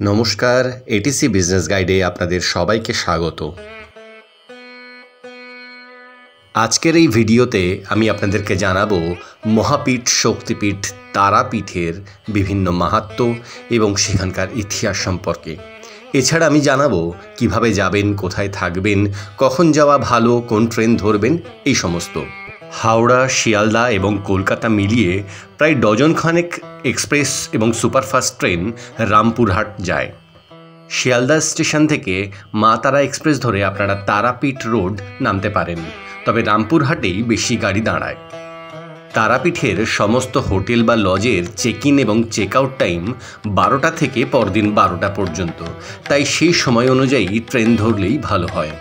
নমস্কার, ATC business গাইডে আপনাদের সবাইকে স্বাগত। আজকের এই ভিডিওতে আমি আপনাদেরকে জানাবো মহাপীঠ, শক্তিপীঠ, তারাপীঠের বিভিন্ন মাহাত্ম্য এবং সেখানকার ইতিহাস সম্পর্কে। এছাড়া আমি জানাবো কিভাবে যাবেন, কোথায় থাকবেন, কখন যাওয়া ভালো, কোন ট্রেন ধরবেন, এই সমস্ত। হাওড়া, শিয়ালদা এবং কলকাতা মিলিয়ে প্রায় ডজনখানেক এক্সপ্রেস এবং সুপারফাস্ট ট্রেন রামপুরহাট যায়। শিয়ালদা স্টেশন থেকে মা তারা এক্সপ্রেস ধরে আপনারা তারাপীঠ রোড নামতে পারেন, তবে রামপুরহাটেই বেশি গাড়ি দাঁড়ায়। তারাপীঠের সমস্ত হোটেল বা লজের চেক ইন এবং চেক আউট টাইম 12টা থেকে পরদিন 12টা পর্যন্ত, তাই সেই সময় অনুযায়ী ট্রেন ধরলেই ভালো হয়।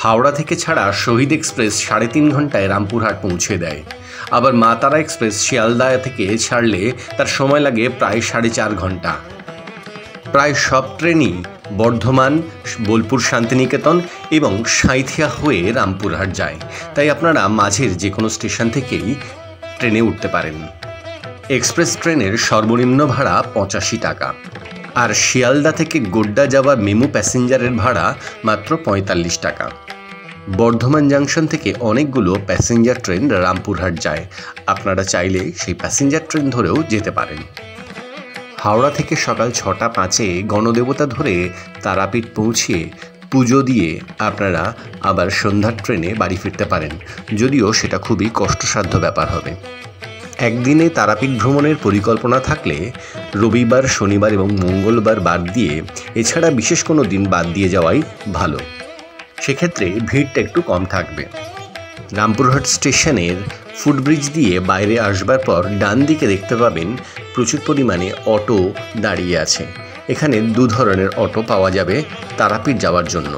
হাওড়া থেকে ছাড়া শহীদ এক্সপ্রেস 3.5 ঘন্টায় রামপুরহাট পৌঁছে দেয়। আবার মা তারা এক্সপ্রেস শিয়ালদা থেকে ছাড়লে তার সময় লাগে প্রায় 4.5 ঘন্টা। প্রায় সব ট্রেনই বর্ধমান, বোলপুর, শান্তিনিকেতন এবং সাঁইথিয়া হয়ে রামপুরহাট যায়, তাই আপনারা মাঝের যে কোনো স্টেশন থেকেই ট্রেনে উঠতে পারেন। এক্সপ্রেস ট্রেনের সর্বনিম্ন ভাড়া 85 টাকা, আর শিয়ালদা থেকে গোড্ডা যাওয়ার মেমু প্যাসেঞ্জারের ভাড়া মাত্র 45 টাকা। বর্ধমান জাংশন থেকে অনেকগুলো প্যাসেঞ্জার ট্রেন রামপুরহাট যায়, আপনারা চাইলে সেই প্যাসেঞ্জার ট্রেন ধরেও যেতে পারেন। হাওড়া থেকে সকাল 6:05 গণদেবতা ধরে তারাপীঠ পৌঁছে পুজো দিয়ে আপনারা আবার সন্ধ্যার ট্রেনে বাড়ি ফিরতে পারেন, যদিও সেটা খুবই কষ্টসাধ্য ব্যাপার হবে। একদিনে তারাপীঠ ভ্রমণের পরিকল্পনা থাকলে রবিবার, শনিবার এবং মঙ্গলবার বাদ দিয়ে এছাড়া বিশেষ কোনো দিন বাদ দিয়ে যাওয়াই ভালো, সেক্ষেত্রে ভিড়টা একটু কম থাকবে। রামপুরহাট স্টেশনের ফুটব্রিজ দিয়ে বাইরে আসবার পর ডান দিকে দেখতে পাবেন প্রচুর পরিমাণে অটো দাঁড়িয়ে আছে। এখানে দু ধরনের অটো পাওয়া যাবে তারাপীঠ যাওয়ার জন্য।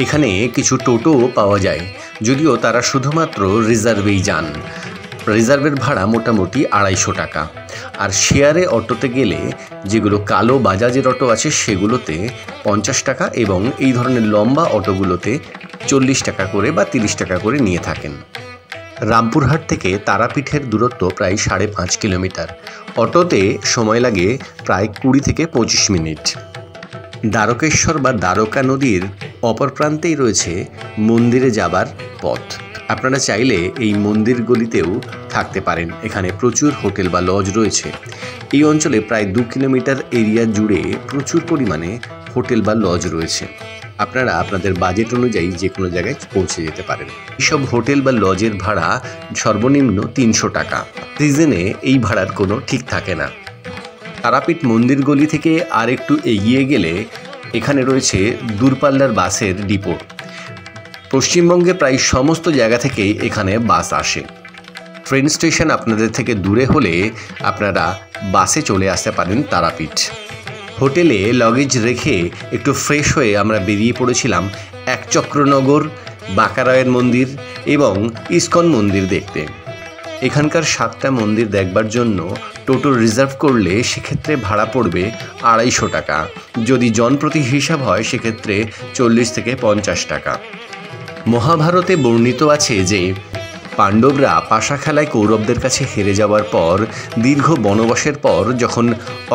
এখানে কিছু টোটোও পাওয়া যায়, যদিও তারা শুধুমাত্র রিজার্ভেই যান। রিজার্ভের ভাড়া মোটামুটি 250 টাকা। আর শেয়ারে অটোতে গেলে যেগুলো কালো বাজাজের অটো আছে সেগুলোতে 50 টাকা এবং এই ধরনের লম্বা অটোগুলোতে 40 টাকা করে বা 30 টাকা করে নিয়ে থাকেন। রামপুরহাট থেকে তারাপীঠের দূরত্ব প্রায় 5.5 কিলোমিটার। অটোতে সময় লাগে প্রায় 20 থেকে 25 মিনিট। দ্বারকেশ্বর বা দ্বারকা নদীর অপর প্রান্তেই রয়েছে মন্দিরে যাবার পথ। আপনারা চাইলে এই মন্দির গলিতেও থাকতে পারেন। এখানে প্রচুর হোটেল বা লজ রয়েছে। এই অঞ্চলে প্রায় 2 কিলোমিটার এরিয়া জুড়ে প্রচুর পরিমাণে হোটেল বা লজ রয়েছে। আপনারা আপনাদের বাজেট অনুযায়ী যে কোনো জায়গায় পৌঁছে যেতে পারেন। এইসব হোটেল বা লজের ভাড়া সর্বনিম্ন 300 টাকা। সিজনে এই ভাড়ার কোনো ঠিক থাকে না। তারাপীঠ মন্দির গলি থেকে আর একটু এগিয়ে গেলে এখানে রয়েছে দূরপাল্লার বাসের ডিপো। পশ্চিমবঙ্গে প্রায় সমস্ত জায়গা থেকেই এখানে বাস আসে। ট্রেন স্টেশন আপনাদের থেকে দূরে হলে আপনারা বাসে চলে আসতে পারেন তারাপীঠ। হোটেলে লগেজ রেখে একটু ফ্রেশ হয়ে আমরা বেরিয়ে পড়েছিলাম একচক্রনগর, বাঁকারায়ের মন্দির এবং ইস্কন মন্দির দেখতে। এখানকার 7টা মন্দির দেখবার জন্য টোটো রিজার্ভ করলে সেক্ষেত্রে ভাড়া পড়বে 250 টাকা। যদি জনপ্রতি হিসাব হয় সেক্ষেত্রে 40 থেকে 50 টাকা। মহাভারতে বর্ণিত আছে যে পাণ্ডবরা পাশা খেলায় কৌরবদের কাছে হেরে যাওয়ার পর দীর্ঘ বনবাসের পর যখন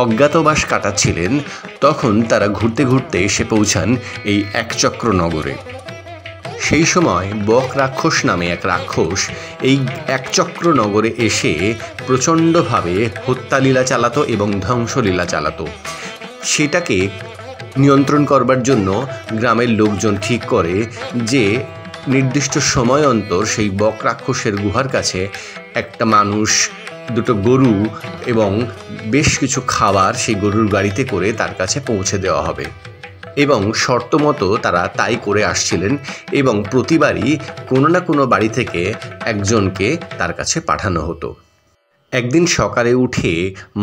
অজ্ঞাতবাস কাটাচ্ছিলেন, তখন তারা ঘুরতে ঘুরতে এসে পৌঁছান এই একচক্রনগরে। সেই সময় বক রাক্ষস নামে এক রাক্ষস এই একচক্রনগরে এসে প্রচণ্ডভাবে হত্যালীলা চালাতো এবং ধ্বংসলীলা চালাতো। সেটাকে নিয়ন্ত্রণ করবার জন্য গ্রামের লোকজন ঠিক করে যে নির্দিষ্ট সময় অন্তর সেই বক রাক্ষসের গুহার কাছে একটা মানুষ, 2টো গরু এবং বেশ কিছু খাবার সেই গরুর গাড়িতে করে তার কাছে পৌঁছে দেওয়া হবে। এবং শর্ত মতো তারা তাই করে আসছিলেন এবং প্রতিবারই কোনো না কোনো বাড়ি থেকে একজনকে তার কাছে পাঠানো হতো। একদিন সকালে উঠে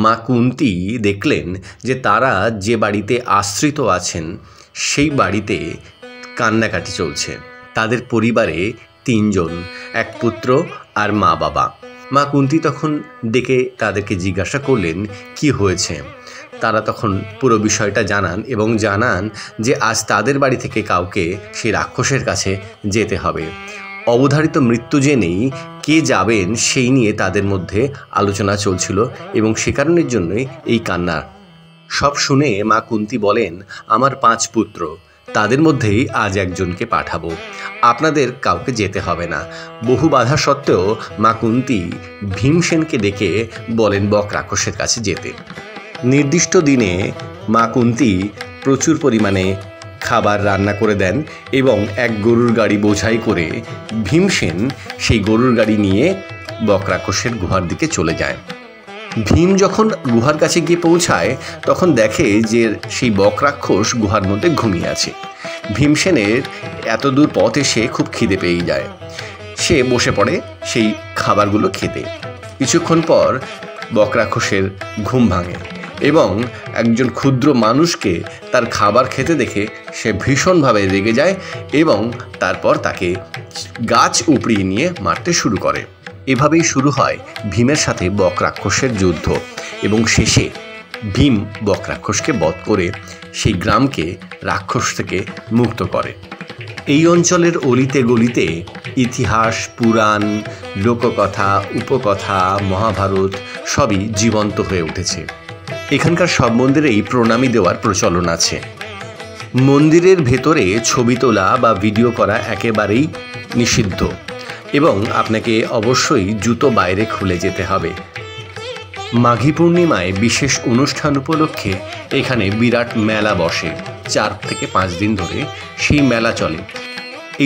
মা কুন্তী দেখলেন যে তারা যে বাড়িতে আশ্রিত আছেন সেই বাড়িতে কান্নাকাটি চলছে। তাদের পরিবারে 3 জন, এক পুত্র আর মা বাবা। মা কুন্তী তখন ডেকে তাদেরকে জিজ্ঞাসা করলেন কি হয়েছে। তারা তখন পুরো বিষয়টা জানান এবং জানান যে আজ তাদের বাড়ি থেকে কাউকে সেই রাক্ষসের কাছে যেতে হবে। অবধারিত মৃত্যু জেনেই কে যাবেন সেই নিয়ে তাদের মধ্যে আলোচনা চলছিল এবং সে কারণের জন্যই এই কান্না। সব শুনে মা কুন্তী বলেন, আমার 5 পুত্র, তাদের মধ্যেই আজ একজনকে পাঠাবো, আপনাদের কাউকে যেতে হবে না। বহু বাধা সত্ত্বেও মা কুন্তী ভীমসেনকে ডেকে বলেন বক রাক্ষসের কাছে যেতে। নির্দিষ্ট দিনে মা কুন্তী প্রচুর পরিমাণে খাবার রান্না করে দেন এবং এক গরুর গাড়ি বোঝাই করে ভীমসেন সেই গরুর গাড়ি নিয়ে বক রাক্ষসের গুহার দিকে চলে যায়। ভীম যখন গুহার কাছে গিয়ে পৌঁছায় তখন দেখে যে সেই বক রাক্ষস গুহার মধ্যে ঘুমিয়ে আছে। ভীমসেনের এত দূর পথ এসে খুব খিদে পেয়ে যায়। সে বসে পড়ে সেই খাবারগুলো খেতে। কিছুক্ষণ পর বক রাক্ষসের ঘুম ভাঙে এবং একজন ক্ষুদ্র মানুষকে তার খাবার খেতে দেখে সে ভীষণভাবে রেগে যায় এবং তারপর তাকে গাছ উপড়িয়ে নিয়ে মারতে শুরু করে। এভাবেই শুরু হয় ভীমের সাথে বক রাক্ষসের যুদ্ধ এবং শেষে ভীম বক রাক্ষসকে বধ করে সেই গ্রামকে রাক্ষস থেকে মুক্ত করে। এই অঞ্চলের অলিতে গলিতে ইতিহাস, পুরাণ, লোককথা, উপকথা, মহাভারত সবই জীবন্ত হয়ে উঠেছে। এখানকার সব মন্দিরেই প্রণামী দেওয়ার প্রচলন আছে। মন্দিরের ভেতরে ছবি তোলা বা ভিডিও করা একেবারেই নিষিদ্ধ এবং আপনাকে অবশ্যই জুতো বাইরে খুলে যেতে হবে। মাঘী পূর্ণিমায় বিশেষ অনুষ্ঠান উপলক্ষে এখানে বিরাট মেলা বসে। 4 থেকে 5 দিন ধরে সেই মেলা চলে।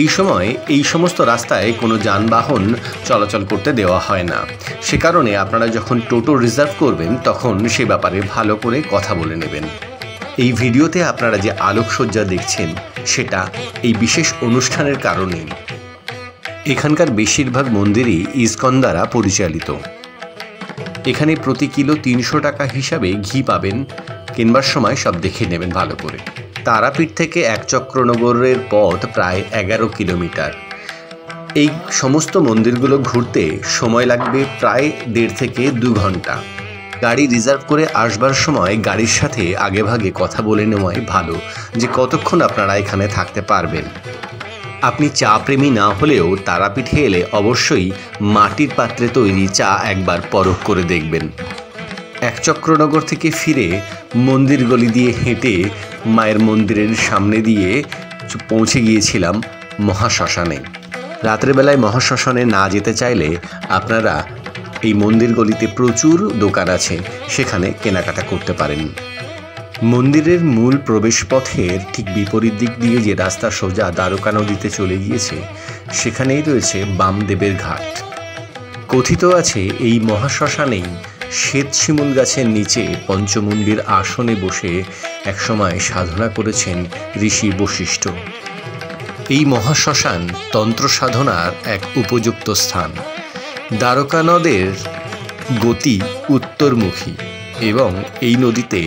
এই সময় এই সমস্ত রাস্তায় কোনো যানবাহন চলাচল করতে দেওয়া হয় না। সে কারণে আপনারা যখন টোটো রিজার্ভ করবেন তখন সে ব্যাপারে ভালো করে কথা বলে নেবেন। এই ভিডিওতে আপনারা যে আলোকসজ্জা দেখছেন সেটা এই বিশেষ অনুষ্ঠানের কারণেই। এখানকার বেশিরভাগ মন্দিরই ইসকন দ্বারা পরিচালিত। এখানে প্রতি কিলো 300 টাকা হিসাবে ঘি পাবেন। কিনবার সময় সব দেখে নেবেন ভালো করে। তারাপীঠ থেকে একচক্রনগরের পথ প্রায় 11 কিলোমিটার। এই সমস্ত মন্দিরগুলো ঘুরতে সময় লাগবে প্রায় 1.5 থেকে 2 ঘন্টা। গাড়ি রিজার্ভ করে আসবার সময় গাড়ির সাথে আগেভাগে কথা বলে নেওয়াই ভালো যে কতক্ষণ আপনারা এখানে থাকতে পারবেন। আপনি চা প্রেমী না হলেও তারাপীঠে এলে অবশ্যই মাটির পাত্রে তৈরি চা একবার পরখ করে দেখবেন। একচক্রনগর থেকে ফিরে মন্দির গলি দিয়ে হেঁটে মায়ের মন্দিরের সামনে দিয়ে পৌঁছে গিয়েছিলাম মহাশ্মশানে। রাত্রেবেলায় মহাশ্মশানে না যেতে চাইলে আপনারা এই মন্দির গলিতে প্রচুর দোকান আছে, সেখানে কেনাকাটা করতে পারেন। মন্দিরের মূল প্রবেশপথের ঠিক বিপরীত দিক দিয়ে যে রাস্তা সোজা দ্বারকা নদীতে চলে গিয়েছে সেখানেই রয়েছে বামদেবের ঘাট। কথিত আছে এই মহাশ্মশানেই শ্বেত শিমুল গাছের নিচে পঞ্চমুণ্ডির আসনে বসে একসময় সাধনা করেছেন ঋষি বশিষ্ঠ। এই মহাশ্মশান তন্ত্র সাধনার এক উপযুক্ত স্থান। দ্বারকা নদের গতি উত্তরমুখী এবং এই নদীতে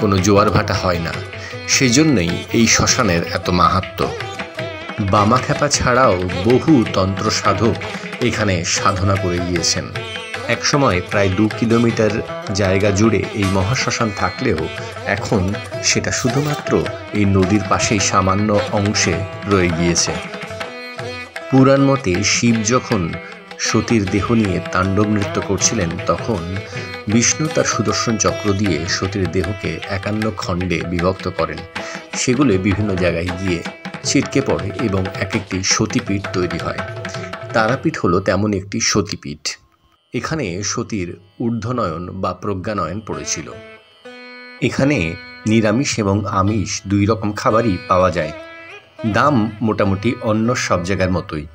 কোনো জোয়ার ভাটা হয় না, সেজন্যই এই শ্মশানের এত মাহাত্ম্য। বামাখ্যাপা ছাড়াও বহু তন্ত্র সাধক এখানে সাধনা করে গিয়েছেন। একসময় প্রায় 2 কিলোমিটার জায়গা জুড়ে এই মহাশ্মশান থাকলেও এখন সেটা শুধুমাত্র এই নদীর পাশেই সামান্য অংশে রয়ে গিয়েছে। পুরাণ মতে শিব যখন সতীর দেহ নিয়ে তাণ্ডব নৃত্য করছিলেন তখন বিষ্ণু তার সুদর্শন চক্র দিয়ে সতীর দেহকে 51 খণ্ডে বিভক্ত করেন। সেগুলো বিভিন্ন জায়গায় গিয়ে ছিটকে পড়ে এবং এক একটি সতীপীঠ তৈরি হয়। তারাপীঠ হলো তেমন একটি সতীপীঠ। এখানে সতীর ঊর্ধ্বনয়ন বা প্রজ্ঞানয়ন পড়েছিল। এখানে নিরামিষ এবং আমিষ 2 রকম খাবারই পাওয়া যায়। দাম মোটামুটি অন্য সব জায়গার মতোই।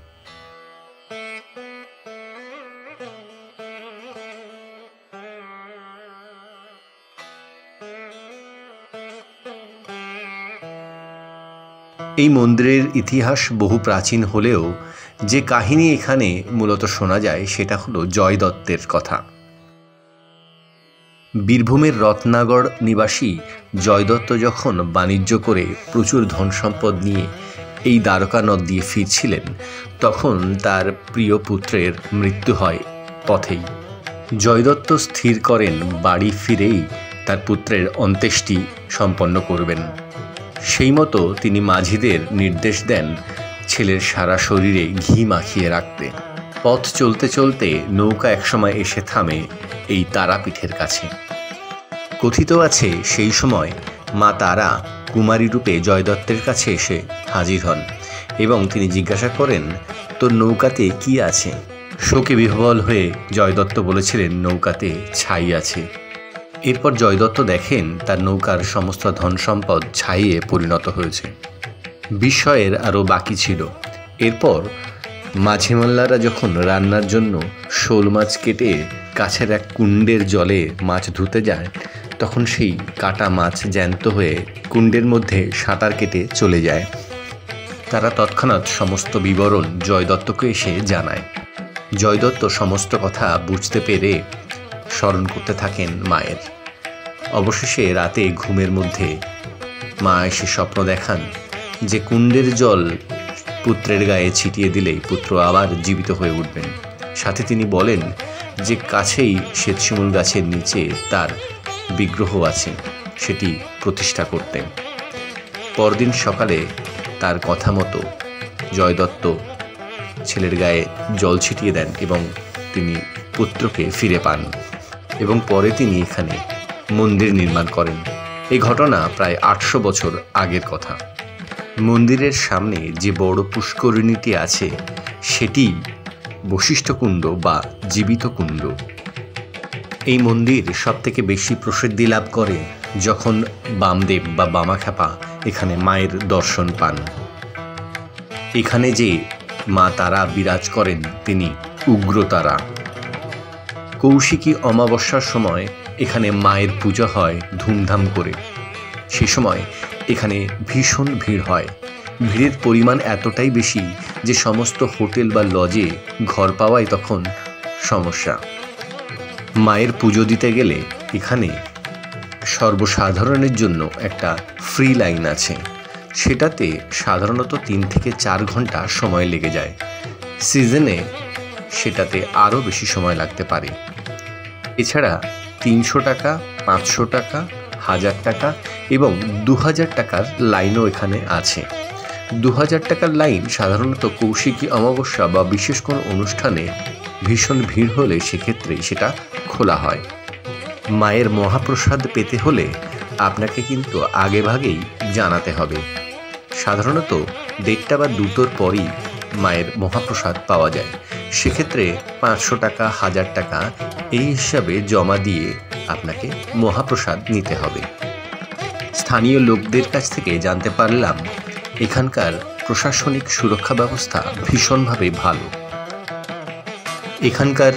এই মন্দিরের ইতিহাস বহু প্রাচীন হলেও যে কাহিনী এখানে মূলত শোনা যায় সেটা হলো জয় দত্তের কথা। বীরভূমের রত্নাগড় নিবাসী জয়দত্ত যখন বাণিজ্য করে প্রচুর ধন সম্পদ নিয়ে এই দ্বারকা নদ দিয়ে ফিরছিলেন তখন তার প্রিয় পুত্রের মৃত্যু হয় পথেই। জয়দত্ত স্থির করেন বাড়ি ফিরেই তার পুত্রের অন্ত্যেষ্টি সম্পন্ন করবেন। সেই মতো তিনি মাঝিদের নির্দেশ দেন ছেলের সারা শরীরে ঘি মাখিয়ে রাখতে। পথ চলতে চলতে নৌকা একসময় এসে থামে এই তারাপীঠের কাছে। কথিত আছে সেই সময় মা তারা কুমারী রূপে জয়দত্তের কাছে এসে হাজির হন এবং তিনি জিজ্ঞাসা করেন, তোর নৌকাতে কি আছে? শোকে বিহ্বল হয়ে জয়দত্ত বলেছিলেন, নৌকাতে ছাই আছে। এরপর জয়দত্ত দেখেন তার নৌকার সমস্ত ধন সম্পদ ছাইয়ে পরিণত হয়েছে। বিস্ময়ের আরও বাকি ছিল। এরপর মাঝিমাল্লারা যখন রান্নার জন্য শোল মাছ কেটে কাছের এক কুণ্ডের জলে মাছ ধুতে যায়, তখন সেই কাটা মাছ জ্যান্ত হয়ে কুণ্ডের মধ্যে সাঁতার কেটে চলে যায়। তারা তৎক্ষণাৎ সমস্ত বিবরণ জয়দত্তকে এসে জানায়। জয়দত্ত সমস্ত কথা বুঝতে পেরে স্মরণ করতে থাকেন মায়ের। অবশেষে রাতে ঘুমের মধ্যে মা এসে স্বপ্ন দেখান যে কুণ্ডের জল পুত্রের গায়ে ছিটিয়ে দিলেই পুত্র আবার জীবিত হয়ে উঠবেন। সাথে তিনি বলেন যে কাছেই শ্বেতশিমুল গাছের নিচে তার বিগ্রহ আছে, সেটি প্রতিষ্ঠা করতেন। পরদিন সকালে তার কথা মতো জয়দত্ত ছেলের গায়ে জল ছিটিয়ে দেন এবং তিনি পুত্রকে ফিরে পান এবং পরে তিনি এখানে মন্দির নির্মাণ করেন। এই ঘটনা প্রায় 800 বছর আগের কথা। মন্দিরের সামনে যে বড় পুষ্করিণীটি আছে সেটি বশিষ্ঠ কুণ্ড বা জীবিত কুণ্ড। এই মন্দির সবথেকে বেশি প্রসিদ্ধি লাভ করে যখন বামদেব বা বামাখ্যাপা এখানে মায়ের দর্শন পান। এখানে যে মা তারা বিরাজ করেন তিনি উগ্রতারা। কৌশিকী অমাবস্যার সময় এখানে মায়ের পূজা হয় ধুমধাম করে। সে সময় এখানে ভীষণ ভিড় হয়। ভিড়ের পরিমাণ এতটাই বেশি যে সমস্ত হোটেল বা লজে ঘর পাওয়াই তখন সমস্যা। মায়ের পুজো দিতে গেলে এখানে সর্বসাধারণের জন্য একটা ফ্রি লাইন আছে, সেটাতে সাধারণত 3 থেকে 4 ঘন্টা সময় লেগে যায়। সিজনে সেটাতে আরও বেশি সময় লাগতে পারে। এছাড়া 300 টাকা, 500 টাকা, 1000 টাকা এবং 2000 টাকার লাইনও এখানে আছে। 2000 টাকার লাইন সাধারণত কৌশিকী অমাবস্যা বা বিশেষ কোনো অনুষ্ঠানে ভীষণ ভিড় হলে সেক্ষেত্রে সেটা খোলা হয়। মায়ের মহাপ্রসাদ পেতে হলে আপনাকে কিন্তু আগেভাগেই জানাতে হবে। সাধারণত 1:30 বা 2টোর পরই মায়ের মহাপ্রসাদ পাওয়া যায়। সেক্ষেত্রে 500 টাকা, 1000 টাকা এই হিসাবে জমা দিয়ে আপনাকে মহাপ্রসাদ নিতে হবে। স্থানীয় লোকদের কাছ থেকে জানতে পারলাম এখানকার প্রশাসনিক সুরক্ষা ব্যবস্থা ভীষণভাবে ভালো। এখানকার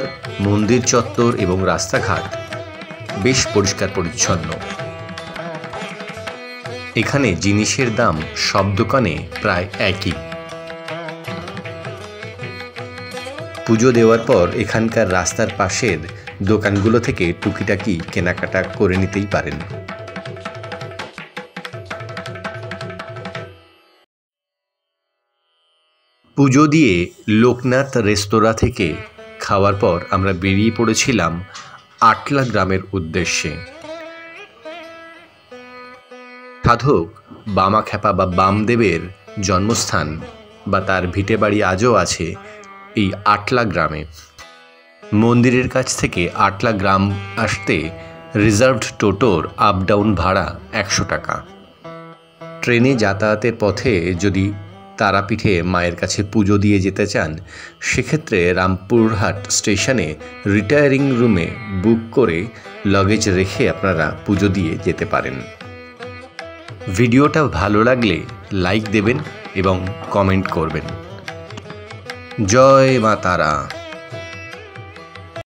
মন্দির চত্বর এবং রাস্তাঘাট বেশ পরিষ্কার পরিচ্ছন্ন। এখানে জিনিসের দাম সব দোকানে প্রায় একই। পুজো দেওয়ার পর এখানকার রাস্তার পাশের দোকানগুলো থেকে টুকিটাকি কেনাকাটা করে নিতেই পারেন। পুজো দিয়ে লোকনাথ রেস্তোরাঁ থেকে খাওয়ার পর আমরা বেরিয়ে পড়েছিলাম আটলা গ্রামের উদ্দেশ্যে। সাধক বামাখ্যাপা বা বামদেবের জন্মস্থান বা তার ভিটে বাড়ি আজও আছে এই আটলা গ্রামে। মন্দিরের কাছ থেকে আটলা গ্রাম আসতে রিজার্ভড টোটোর আপ ডাউন ভাড়া 100 টাকা। ট্রেনে যাতায়াতের পথে যদি তারাপীঠে মায়ের কাছে পুজো দিয়ে যেতে চান সেক্ষেত্রে রামপুরহাট স্টেশনে রিটায়ারিং রুমে বুক করে লগেজ রেখে আপনারা পুজো দিয়ে যেতে পারেন। ভিডিওটা ভালো লাগলে লাইক দেবেন এবং কমেন্ট করবেন। জয় মা তারা।